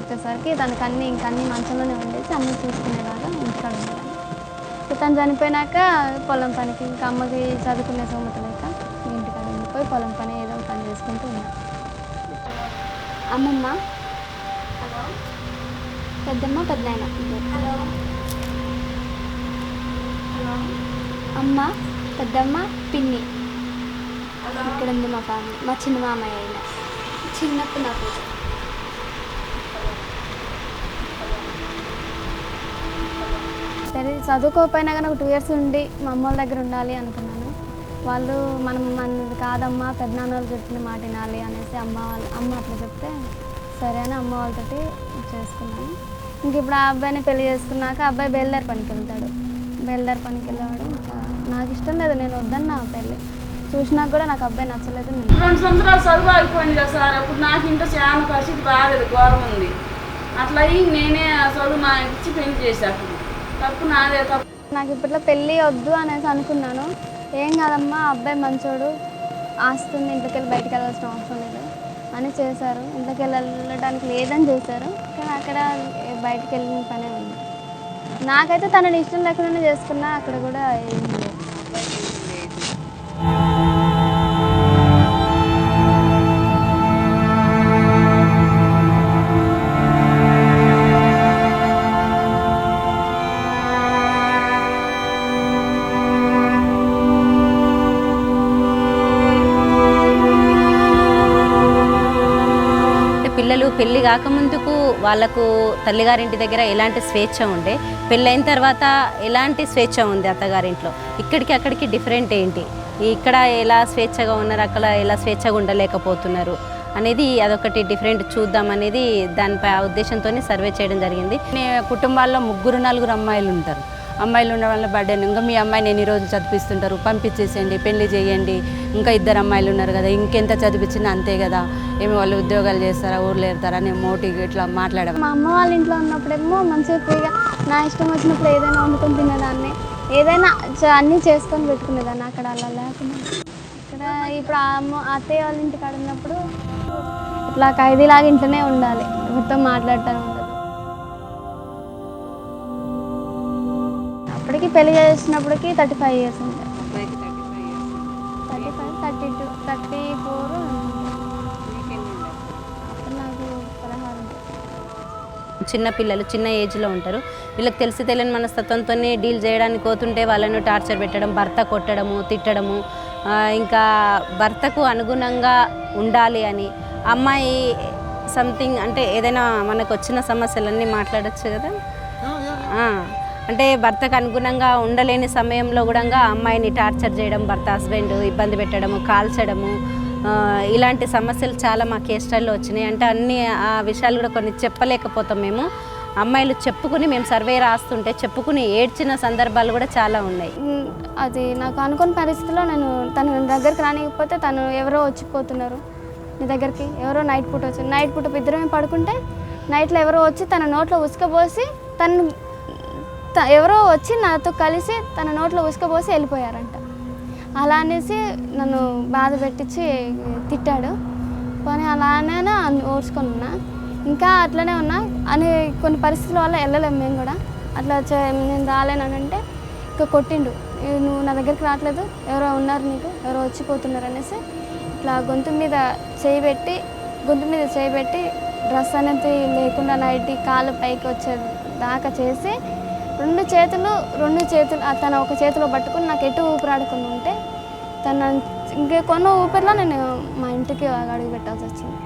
వచ్చేసరికి తనకు ఇంకన్నీ మంచంలోనే ఉండేసి అన్నీ చూసుకునేలాగా ఇంటికాడ ఉండేదాన్ని. తను చనిపోయినాక పొలం పనికి ఇంకా అమ్మకి చదువుకునే సోమత లేక ఇంటికాడ ఉండిపోయి పొలం పని ఏదో పని చేసుకుంటూ ఉన్నాను. అమ్మమ్మ, పెద్దమ్మ, పెద్దనాయన, అమ్మ, పెద్దమ్మ, పిన్ని. ఇక్కడ ఉంది మా ఫ్యామిలీ. మా చిన్న మామయ్య అయిన చిన్నప్పుడు నాకు సరే చదువుకోకపోయినా కానీ ఒక 2 years ఉండి మా అమ్మ వాళ్ళ దగ్గర ఉండాలి అనుకున్నాను. వాళ్ళు మనది కాదమ్మా, పెద్దనాన్న వాళ్ళు చెప్పిన మాట వినాలి అనేసి అమ్మ అట్లా చెప్తే సరే అని అమ్మ వాళ్ళతో చేసుకున్నాను. ఇంక ఇప్పుడు ఆ అబ్బాయిని పెళ్లి చేసుకున్నాక అబ్బాయి బయలుదేరి పనికి వెళ్తాడు. బయలుదేరి పనికి వెళ్ళేవాడు. ఇంకా నాకు ఇష్టం లేదు, నేను వద్దన్నా పెళ్ళి. చూసినాక కూడా నాకు అబ్బాయి నచ్చలేదు. 2 సంవత్సరాలు చదువు అయిపోయింది కదా సార్. అప్పుడు నాకు ఇంట్లో చాలా పరిస్థితి బాగాలేదు, ఘోరం ఉంది. అట్లా అయ్యి నేనే చదువు నా ఇచ్చి పెళ్లి చేశాను. తప్పు నాదే. తప్పు నాకు ఇప్పట్లో పెళ్ళి వద్దు అనేసి అనుకున్నాను. ఏం కాదమ్మా, అబ్బాయి మంచోడు, ఆస్తుంది, ఇంట్లోకి వెళ్ళి బయటకు వెళ్ళాల్సిన అవసరం లేదు అని చేశారు. ఇంట్లోకి వెళ్ళడానికి లేదని చేశారు. కానీ అక్కడ బయటకు వెళ్ళిన పనే ఉంది. నాకైతే తనని ఇష్టం లేకుండా చేసుకున్నా అక్కడ కూడా ఏం లేదు. పిల్లలు పెళ్ళి కాకముందుకు వాళ్ళకు తల్లిగారింటి దగ్గర ఎలాంటి స్వేచ్ఛ ఉండే, పెళ్ళైన తర్వాత ఎలాంటి స్వేచ్ఛ ఉంది అత్తగారింట్లో, ఇక్కడికి అక్కడికి డిఫరెంట్ ఏంటి, ఇక్కడ ఎలా స్వేచ్ఛగా ఉన్నారు, అక్కడ ఎలా స్వేచ్ఛగా ఉండలేకపోతున్నారు అనేది అదొకటి డిఫరెంట్ చూద్దాం అనేది దానిపై ఆ ఉద్దేశంతో సర్వే చేయడం జరిగింది. కుటుంబాల్లో 3-4 అమ్మాయిలు ఉంటారు. అమ్మాయిలు ఉండడం వల్ల బర్త్డేని ఇంకా మీ అమ్మాయిని ఎన్ని రోజులు చదివిస్తుంటారు, పంపించేసేయండి, పెళ్లి చేయండి, ఇంకా 2 అమ్మాయిలు ఉన్నారు కదా, ఇంకెంత చదివించినా అంతే కదా, ఏమి వాళ్ళు ఉద్యోగాలు చేస్తారా, ఊర్లో వెళ్తారా అని మోటివ్ ఇట్లా మాట్లాడారు. మా అమ్మ వాళ్ళ ఇంట్లో ఉన్నప్పుడేమో మంచిగా ఫ్రీగా నా ఇష్టం వచ్చినప్పుడు ఏదైనా వండుకొని తినేదాన్ని, ఏదైనా అన్నీ చేసుకొని పెట్టుకునేదాన్ని. అక్కడ అలా లేకుండా ఇక్కడ ఇప్పుడు అత్తయ్య వాళ్ళ ఇంటికాడ ఉన్నప్పుడు ఇట్లా ఖైదీలాగా ఇంట్లోనే ఉండాలి, ఎవరితో మాట్లాడతానే ఉండదు. అప్పటికి పెళ్లి చేసినప్పటికి 35 years ఉంటాయి. 35, 32, 34 అప్పుడు నాకు 16. చిన్న పిల్లలు చిన్న ఏజ్లో ఉంటారు. వీళ్ళకి తెలిసి తెలియని మనస్తత్వంతో డీల్ చేయడానికి పోతుంటే వాళ్ళను టార్చర్ పెట్టడం, భర్త కొట్టడము, తిట్టడము, ఇంకా భర్తకు అనుగుణంగా ఉండాలి అని అమ్మాయి సంథింగ్ అంటే ఏదైనా మనకు వచ్చిన సమస్యలన్నీ మాట్లాడచ్చు కదా, అంటే భర్తకు అనుగుణంగా ఉండలేని సమయంలో కూడా అమ్మాయిని టార్చర్ చేయడం, భర్త హస్బెండ్ ఇబ్బంది పెట్టడము, కాల్చడము, ఇలాంటి సమస్యలు చాలా మా కేస్ స్టైల్లో వచ్చినాయి. అంటే అన్ని ఆ విషయాలు కూడా కొన్ని చెప్పలేకపోతాం మేము. అమ్మాయిలు చెప్పుకుని మేము సర్వే రాస్తుంటే చెప్పుకుని ఏడ్చిన సందర్భాలు కూడా చాలా ఉన్నాయి. అది నాకు అనుకున్న పరిస్థితిలో నేను తను దగ్గరికి రానికపోతే తను ఎవరో వచ్చిపోతున్నారు నీ దగ్గరికి, ఎవరో నైట్ పూట వచ్చి, నైట్ పూట ఇద్దరమే పడుకుంటే నైట్లో ఎవరో వచ్చి తన నోట్లో ఉసుకపోసి ఎవరో వచ్చి నాతో కలిసి తన నోట్లో ఉసుకపోసి వెళ్ళిపోయారంట. అలా అనేసి నన్ను బాధ పెట్టించి తిట్టాడు. కానీ అలానే ఓర్చుకొని ఉన్నా, ఇంకా అట్లనే ఉన్నా అని కొన్ని పరిస్థితుల వల్ల వెళ్ళలేము మేము కూడా. అట్లా నేను రాలేనంటే ఇంకా కొట్టిండు, నువ్వు నా దగ్గరికి రావట్లేదు, ఎవరో ఉన్నారు నీకు, ఎవరో వచ్చిపోతున్నారు అనేసి ఇట్లా గొంతు మీద చేయబెట్టి డ్రెస్ అనేది లేకుండా నైట్ కాళ్ళు పైకి వచ్చే దాకా చేసి 2 చేతులు తన ఒక చేతిలో పట్టుకుని నాకు ఎటు ఊపిరాడుకుని ఉంటే తను ఇంకే కొన్న ఊపిరిలో నేను మా ఇంటికి అడుగు పెట్టాల్సి వచ్చింది.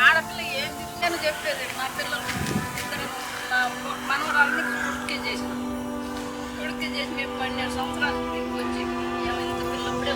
ఆడపిల్ల ఏం తిరిగాను చెప్పేది. మా పిల్లలు మనవరాలని కొడుకు చేసి మేము 12 సంవత్సరాలు వచ్చి ఇంత పిల్లప్పుడే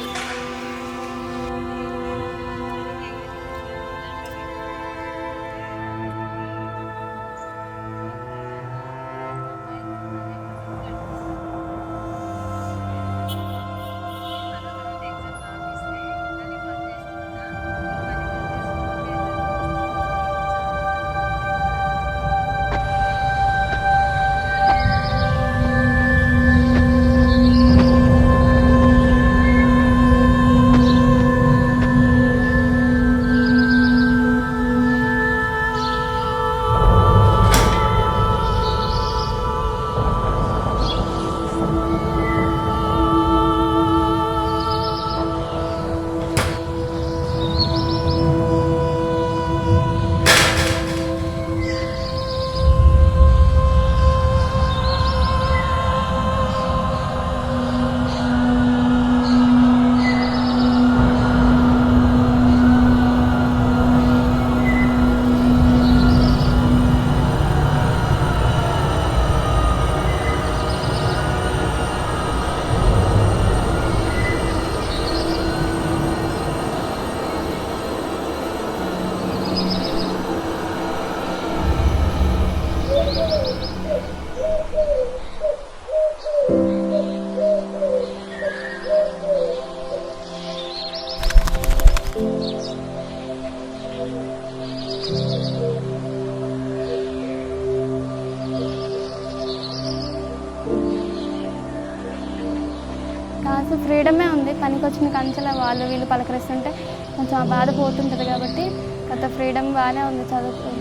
ఫ్రీడమే ఉంది. పనికి వచ్చిన కంచెల వాళ్ళు వీళ్ళు పలకరిస్తుంటే కొంచెం ఆ బాధ పోతుంటుంది కాబట్టి కొంత ఫ్రీడమ్ బాగానే ఉంది చదువుకు.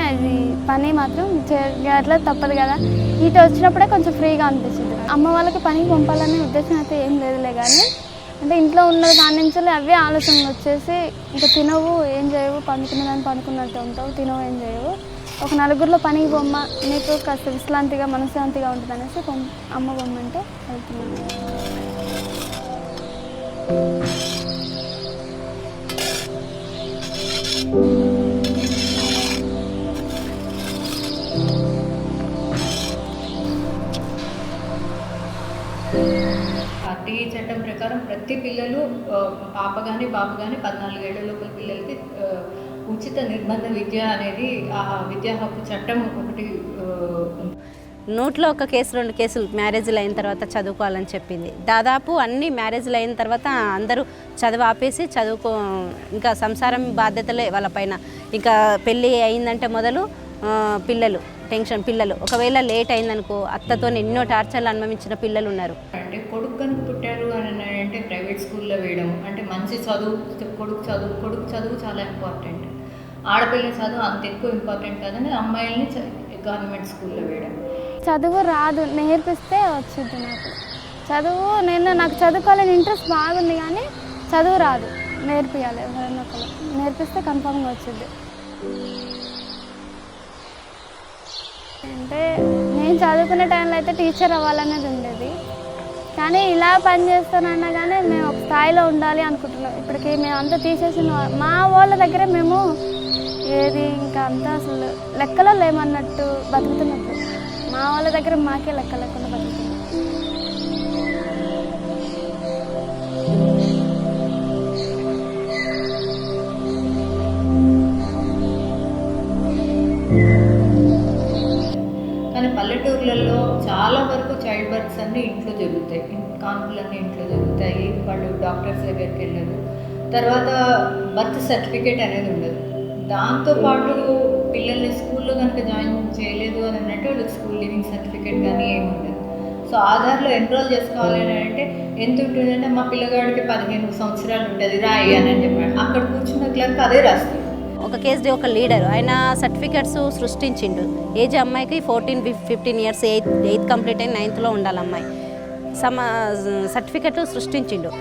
అది పని మాత్రం అట్లా తప్పదు కదా. ఇటు వచ్చినప్పుడే కొంచెం ఫ్రీగా అనిపిస్తుంది. అమ్మ వాళ్ళకి పనికి పంపాలనే ఉద్దేశం అయితే ఏం లేదులే, కానీ అంటే ఇంట్లో ఉన్నది కాడి నుంచి అవే ఆలోచనలు వచ్చేసి ఇంకా తినవు, ఏం చేయవు, పండుకున్నదాన్ని పండుకున్నట్టు ఉంటావు, తినవు, ఏం చేయవు, ఒక నలుగురిలో పనికి బొమ్మ నీకు కాస్త విశ్రాంతిగా మనశ్శాంతిగా ఉంటుంది అనేసి అమ్మ బొమ్మ అంటే వెళ్తున్నాను. పార్టీ చట్టం ప్రకారం ప్రతి పిల్లలు పాప కానీ బాబు కానీ 14 ఏళ్ల లోపల పిల్లలకి ఉచిత నిర్బంధ విద్య అనేది ఆ విద్యా హక్కు చట్టం ఒకటి. నోట్లో ఒక కేసు 2 కేసులు మ్యారేజ్లు అయిన తర్వాత చదువుకోవాలని చెప్పింది. దాదాపు అన్ని మ్యారేజ్లు అయిన తర్వాత అందరూ చదువు ఆపేసి ఇంకా సంసారం బాధ్యతలే వాళ్ళపైన. ఇంకా పెళ్ళి అయిందంటే మొదలు పిల్లలు టెన్షన్. పిల్లలు ఒకవేళ లేట్ అయిందనుకో అత్తతో ఎన్నో టార్చర్లు అనుభవించిన పిల్లలు ఉన్నారు. అంటే కొడుకు కనుక పుట్టారు అని అంటే ప్రైవేట్ స్కూల్లో వేయడం అంటే మంచి చదువు, కొడుకు చదువు చాలా ఇంపార్టెంట్. ఆడపిల్ల చదువు అంత ఎక్కువ ఇంపార్టెంట్ కాదని అమ్మాయిల్ని గవర్నమెంట్ స్కూల్లో వేయడం. చదువు రాదు, నేర్పిస్తే వచ్చింది నాకు చదువు. నాకు చదువుకోవాలని ఇంట్రెస్ట్ బాగుంది, కానీ చదువు రాదు, నేర్పియాలి. ఎవరైనా ఒకరు నేర్పిస్తే కన్ఫామ్గా వచ్చింది. అంటే నేను చదువుకునే టైంలో అయితే టీచర్ అవ్వాలనేది ఉండేది, కానీ ఇలా పని చేస్తానన్నా కానీ మేము ఒక స్థాయిలో ఉండాలి అనుకుంటున్నాం. ఇప్పటికి మేము అంతా తీసేసిన మా వాళ్ళ దగ్గర మేము ఏది ఇంకా అంతా అసలు లెక్కలో లేమన్నట్టు బతుకుతున్నప్పుడు మా వాళ్ళ దగ్గర మాకే లెక్క లేకుండా బతుకుతున్నాం. కానీ పల్లెటూర్లలో చాలా వరకు చైల్డ్ బర్త్స్ అన్నీ ఇంట్లో జరుగుతాయి, కాన్పులన్నీ ఇంట్లో జరుగుతాయి. వాళ్ళు డాక్టర్స్ దగ్గరికి వెళ్ళరు. తర్వాత బర్త్ సర్టిఫికేట్ అనేది ఉండదు. దాంతోపాటు పిల్లల్ని స్కూల్లో కనుక జాయిన్ చేయలేదు అని అన్నట్టు వాళ్ళకి స్కూల్ లివింగ్ సర్టిఫికేట్ కానీ ఏమి ఉండదు. సో ఆధార్లో ఎన్రోల్ చేసుకోవాలి అని అంటే ఎంత ఉంటుందంటే మా పిల్లగాడికి 15 సంవత్సరాలు ఉంటుంది రాయి అని చెప్పాడు. అక్కడ కూర్చున్న క్లర్క్ అదే రాస్తాడు. ఒక కేసు ఒక లీడర్ ఆయన సర్టిఫికెట్స్ సృష్టించిండు. ఏజ్ అమ్మాయికి 14-15 ఇయర్స్, 8th కంప్లీట్ అయిన 9thలో ఉండాలి అమ్మాయి. సర్టిఫికెట్లు సృష్టించిండు.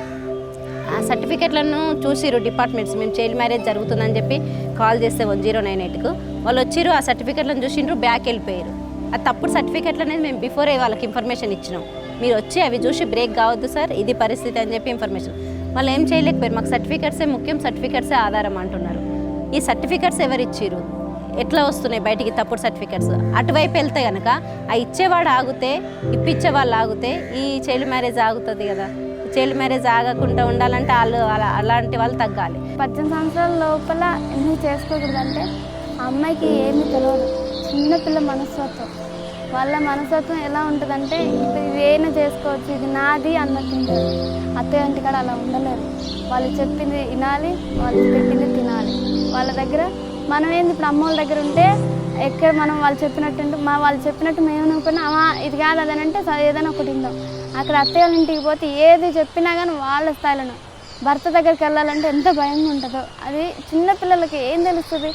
ఆ సర్టిఫికెట్లను చూసిరు డిపార్ట్మెంట్స్. మేము చైల్డ్ మ్యారేజ్ జరుగుతుందని చెప్పి కాల్ చేస్తే 1098కు వాళ్ళు వచ్చిరు. ఆ సర్టిఫికెట్లను చూసిండ్రు, బ్యాక్ వెళ్ళిపోయారు. ఆ తప్పుడు సర్టిఫికెట్లు అనేది మేము బిఫోరే వాళ్ళకి ఇన్ఫర్మేషన్ ఇచ్చినాం. మీరు వచ్చి అవి చూసి బ్రేక్ కావద్దు సార్, ఇది పరిస్థితి అని చెప్పి ఇన్ఫర్మేషన్. వాళ్ళు ఏం చేయలేకపోయారు. మాకు సర్టిఫికెట్సే ముఖ్యం, సర్టిఫికెట్సే ఆధారం అంటున్నారు. ఈ సర్టిఫికెట్స్ ఎవరు ఇచ్చిరు, ఎట్లా వస్తున్నాయి బయటికి తప్పుడు సర్టిఫికెట్స్? అటువైపు వెళ్తే కనుక ఆ ఇచ్చేవాడు ఆగితే, ఇప్పించే వాళ్ళు ఆగితే ఈ చైల్డ్ మ్యారేజ్ ఆగుతుంది కదా. చైల్డ్ మ్యారేజ్ ఆగకుండా ఉండాలంటే వాళ్ళు అలాంటి వాళ్ళు తగ్గాలి. 18 సంవత్సరాల లోపల ఎందుకు చేసుకోకూడదంటే ఆ అమ్మాయికి ఏమీ తెలియదు. చిన్నపిల్ల మనస్తత్వం, వాళ్ళ మనస్తత్వం ఎలా ఉంటుందంటే ఇది ఏమైనా చేసుకోవచ్చు, ఇది నాది అన్నట్టు ఉంటుంది. అత్తయ్య ఇంటి కాడ అలా ఉండలేరు. వాళ్ళు చెప్పింది వినాలి, వాళ్ళు పెట్టింది తినాలి. వాళ్ళ దగ్గర మనం ఏంది ఇప్పుడు అమ్మ వాళ్ళ దగ్గర ఉంటే ఎక్కడ మనం వాళ్ళు చెప్పినట్టు వాళ్ళు చెప్పినట్టు మేము అనుకున్నా ఇది కాదు అదనంటే ఏదైనా ఒకటి ఉందాం. అక్కడ అత్తయ్య వాళ్ళ ఇంటికి పోతే ఏది చెప్పినా కానీ వాళ్ళ స్థాయిలో భర్త దగ్గరికి వెళ్ళాలంటే ఎంత భయంగా ఉంటుందో. అది చిన్నపిల్లలకి ఏం తెలుస్తుంది?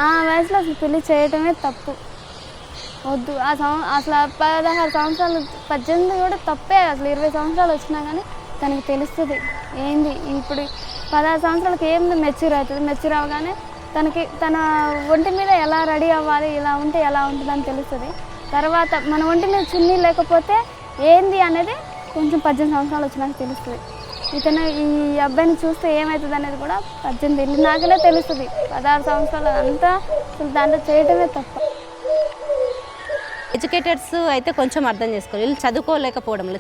ఆ వయసులో అసలు పెళ్లి చేయటమే తప్పు, వద్దు. అసలు 16 సంవత్సరాలు 18 కూడా తప్పే. అసలు 20 సంవత్సరాలు వచ్చినా కానీ తనకి తెలుస్తుంది ఏంది. ఇప్పుడు 16 సంవత్సరాలకి ఏంది మెచ్యూర్ అవుతుంది. మెచ్యూర్ అవగానే తన ఒంటి మీద ఎలా రెడీ అవ్వాలి, ఇలా ఉంటే ఎలా ఉంటుందని తెలుస్తుంది. తర్వాత మన ఒంటి మీద చున్నీ లేకపోతే ఏంది అనేది కొంచెం 18 సంవత్సరాలు వచ్చినాక తెలుస్తుంది. ఈ అబ్బాయిని చూస్తే ఏమవుతుంది అనేది కూడా 18 వెళ్ళినాకనే తెలుస్తుంది. 16 సంవత్సరాలు అంతా అసలు దాంట్లో చేయటమే తప్ప. ఎడ్యుకేటర్స్ అయితే కొంచెం అర్థం చేసుకోవాలి, వీళ్ళు చదువుకోలేకపోవడంలో.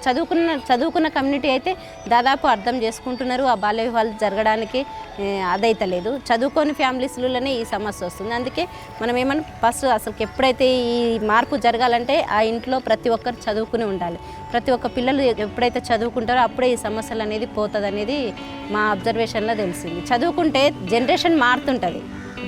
చదువుకున్న కమ్యూనిటీ అయితే దాదాపు అర్థం చేసుకుంటున్నారు. ఆ బాల్య వివాహాలు జరగడానికి అదైతే లేదు. చదువుకోని ఫ్యామిలీస్లోనే ఈ సమస్య వస్తుంది. అందుకే మనం ఏమన్నా ఫస్ట్ అసలు ఎప్పుడైతే ఈ మార్పు జరగాలంటే ఆ ఇంట్లో ప్రతి ఒక్కరు చదువుకుని ఉండాలి. ప్రతి ఒక్క పిల్లలు ఎప్పుడైతే చదువుకుంటారో అప్పుడే ఈ సమస్యలు అనేది పోతుంది అనేది మా అబ్జర్వేషన్లో తెలిసింది. చదువుకుంటే జనరేషన్ మారుతుంటుంది.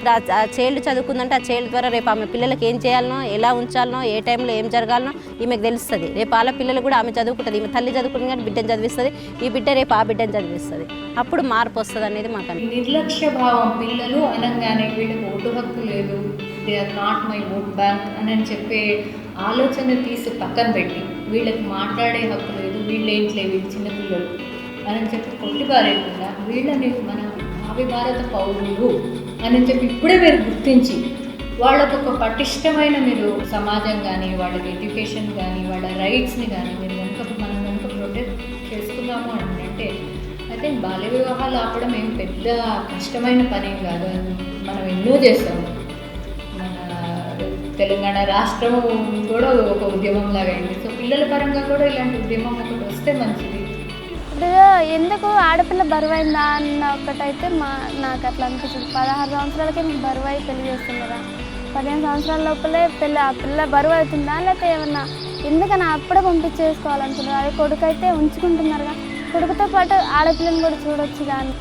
ఇప్పుడు ఆ చైల్డ్ చదువుకుందంటే ఆ చైల్డ్ ద్వారా రేపు ఆమె పిల్లలకి ఏం చేయాలనో, ఎలా ఉంచాలనో, ఏ టైంలో ఏం జరగాలనో ఈమెకు తెలుస్తుంది. రేపు వాళ్ళ పిల్లలు కూడా ఆమె చదువుకుంటుంది. ఈమె తల్లి చదువుకుంటుంది కానీ బిడ్డను చదివిస్తుంది, ఈ బిడ్డ రేపు ఆ బిడ్డను చదివిస్తుంది. అప్పుడు మార్పు వస్తుంది అనేది మాకు నిర్లక్ష్య భావం. పిల్లలు అనగానే వీళ్ళకి ఓటు హక్కు లేదు, they are not my vote bank అని చెప్పే ఆలోచన తీసి పక్కన పెట్టి వీళ్ళకి మాట్లాడే హక్కు లేదు, వీళ్ళేంట్లే వీళ్ళు చిన్నపిల్లలు అని చెప్పి కొట్టిపారేయకుండా వీళ్ళని మన భావి భారత పౌరులు అని చెప్పి ఇప్పుడే మీరు గుర్తించి వాళ్ళకు ఒక పటిష్టమైన మీరు సమాజం కానీ, వాళ్ళకి ఎడ్యుకేషన్ కానీ, వాళ్ళ రైట్స్ని కానీ మీరు మనం కనుక ప్రొటెక్ట్ చేసుకున్నాము అంటే అయితే బాల్య వివాహాలు ఆపడం ఏం పెద్ద కష్టమైన పనేం కాదు. మనం ఎన్నో చేస్తాము. మన తెలంగాణ రాష్ట్రం కూడా ఒక ఉద్యమం లాగా అయింది. సో పిల్లల పరంగా కూడా ఇలాంటి ఉద్యమం ఒకటి వస్తే మంచిది. ఎందుకు ఆడపిల్ల బరువైందా అన్న ఒకటైతే నాకు అట్లా అనిపిస్తుంది. 16 సంవత్సరాలకే మీకు బరువు అయి పెళ్లి చేస్తున్నారా? 15 సంవత్సరాల లోపలే ఆ పిల్ల బరువు అవుతుందా, లేకపోతే ఏమన్నా ఎందుకని అప్పుడే పంపించేసుకోవాలనుకుంటున్నారు? అదే కొడుకు అయితే ఉంచుకుంటున్నారుగా, కొడుకుతో పాటు ఆడపిల్లని కూడా చూడొచ్చు కానీ